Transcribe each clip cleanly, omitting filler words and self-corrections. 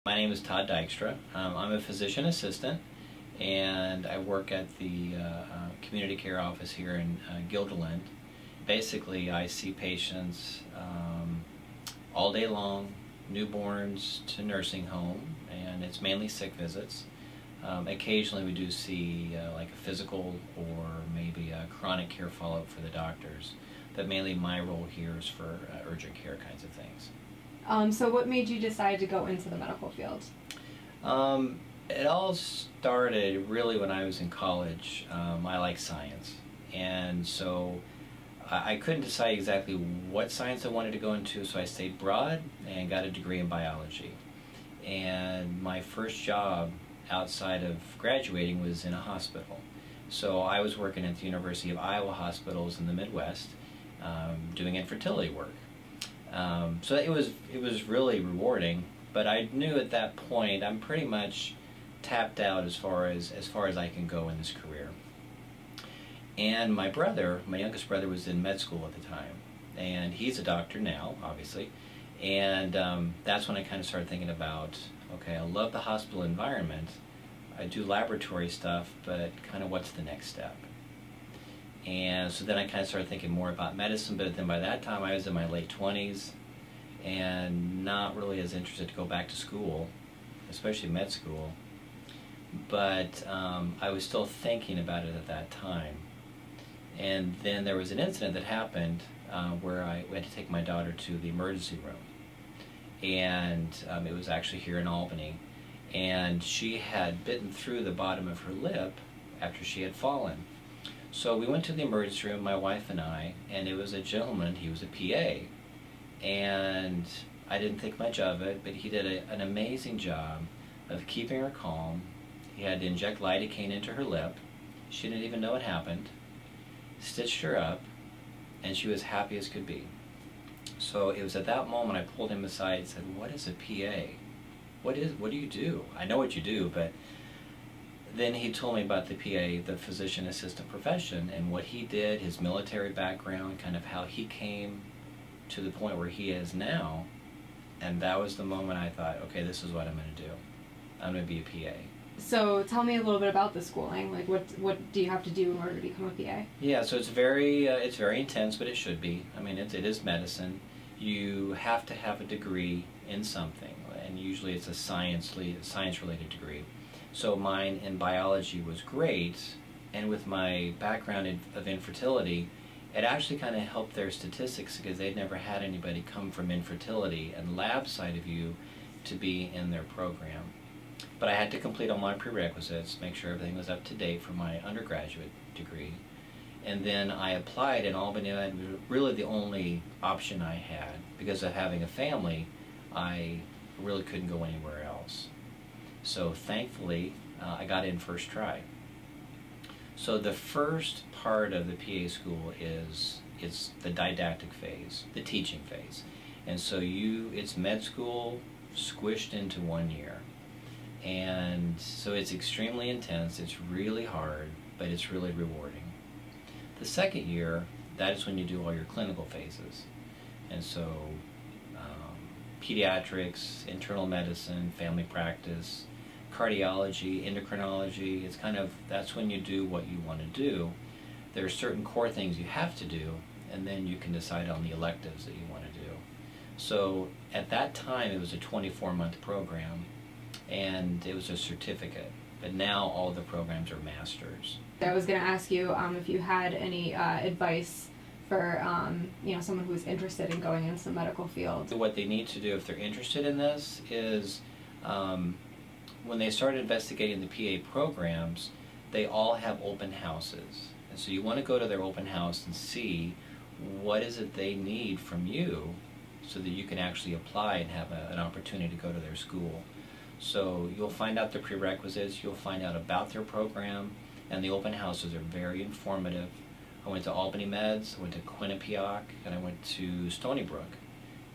My name is Todd Dykstra. I'm a physician assistant, and I work at the community care office here in Guilderland. Basically, I see patients all day long, newborns to nursing home, and it's mainly sick visits. Occasionally we do see like a physical or maybe a chronic care follow-up for the doctors, but mainly my role here is for urgent care kinds of things. So what made you decide to go into the medical field? It all started really when I was in college. I like science, and so I couldn't decide exactly what science I wanted to go into, so I stayed broad and got a degree in biology. And my first job outside of graduating was in a hospital. So I was working at the University of Iowa hospitals in the Midwest, doing infertility work. So it was really rewarding, but I knew at that point I'm pretty much tapped out as far as I can go in this career. And my youngest brother, was in med school at the time, and he's a doctor now, obviously. And that's when I kind of started thinking about, okay, I love the hospital environment. I do laboratory stuff, but kind of what's the next step? And so then I kind of started thinking more about medicine, but then by that time I was in my late 20s and not really as interested to go back to school, especially med school. But I was still thinking about it at that time. And then there was an incident that happened where I had to take my daughter to the emergency room. And it was actually here in Albany. And she had bitten through the bottom of her lip after she had fallen. So we went to the emergency room, my wife and I, and it was a gentleman, he was a PA. And I didn't think much of it, but he did an amazing job of keeping her calm. He had to inject lidocaine into her lip. She didn't even know it happened. Stitched her up, and she was happy as could be. So it was at that moment I pulled him aside and said, "What is a PA? What do you do? I know what you do," but then he told me about the PA, the physician assistant profession, and what he did, his military background, kind of how he came to the point where he is now. And that was the moment I thought, okay, this is what I'm going to do. I'm going to be a PA. So tell me a little bit about the schooling. Like, what do you have to do in order to become a PA? Yeah, so it's very intense, but it should be. I mean, it is medicine. You have to have a degree in something, and usually it's a science-related degree. So mine in biology was great, and with my background of infertility, it actually kind of helped their statistics because they'd never had anybody come from infertility and lab side of you to be in their program. But I had to complete all my prerequisites, make sure everything was up to date for my undergraduate degree. And then I applied in Albany. It was really the only option I had. Because of having a family, I really couldn't go anywhere else. So thankfully, I got in first try. So the first part of the PA school is the didactic phase, the teaching phase. And so it's med school squished into 1 year. And so it's extremely intense, it's really hard, but it's really rewarding. The second year, that is when you do all your clinical phases. And so pediatrics, internal medicine, family practice, cardiology, endocrinology, that's when you do what you want to do. There are certain core things you have to do, and then you can decide on the electives that you want to do. So at that time, it was a 24-month program, and it was a certificate. But now all the programs are masters. I was going to ask you if you had any advice for someone who is interested in going into the medical field. What they need to do if they're interested in this is when they start investigating the PA programs, they all have open houses. And so you want to go to their open house and see what is it they need from you so that you can actually apply and have an opportunity to go to their school. So you'll find out the prerequisites, you'll find out about their program, and the open houses are very informative. I went to Albany Meds, I went to Quinnipiac, and I went to Stony Brook.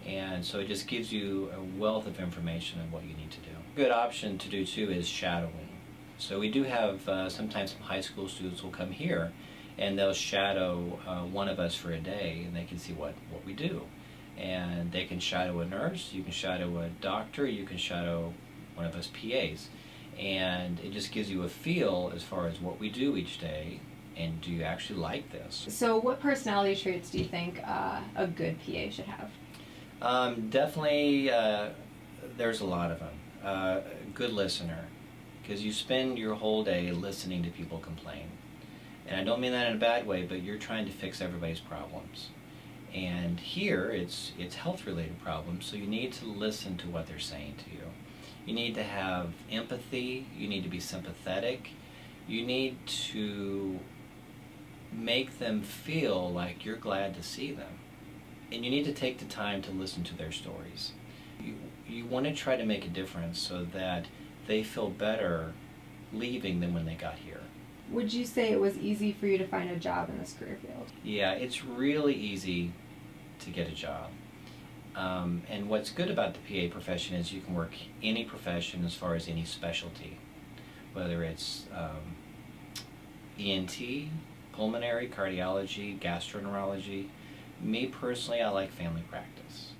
And so it just gives you a wealth of information on what you need to do. A good option to do too is shadowing. So we do have sometimes some high school students will come here and they'll shadow one of us for a day, and they can see what we do. And they can shadow a nurse, you can shadow a doctor, you can shadow one of us PAs. And it just gives you a feel as far as what we do each day, and do you actually like this? So what personality traits do you think a good PA should have? Definitely, there's a lot of them. A good listener, because you spend your whole day listening to people complain. And I don't mean that in a bad way, but you're trying to fix everybody's problems. And here, it's health-related problems, so you need to listen to what they're saying to you. You need to have empathy, you need to be sympathetic, you need to make them feel like you're glad to see them. And you need to take the time to listen to their stories. You want to try to make a difference so that they feel better leaving than when they got here. Would you say it was easy for you to find a job in this career field? Yeah, it's really easy to get a job. And what's good about the PA profession is you can work any profession as far as any specialty, whether it's ENT, pulmonary, cardiology, gastroenterology. Me personally, I like family practice.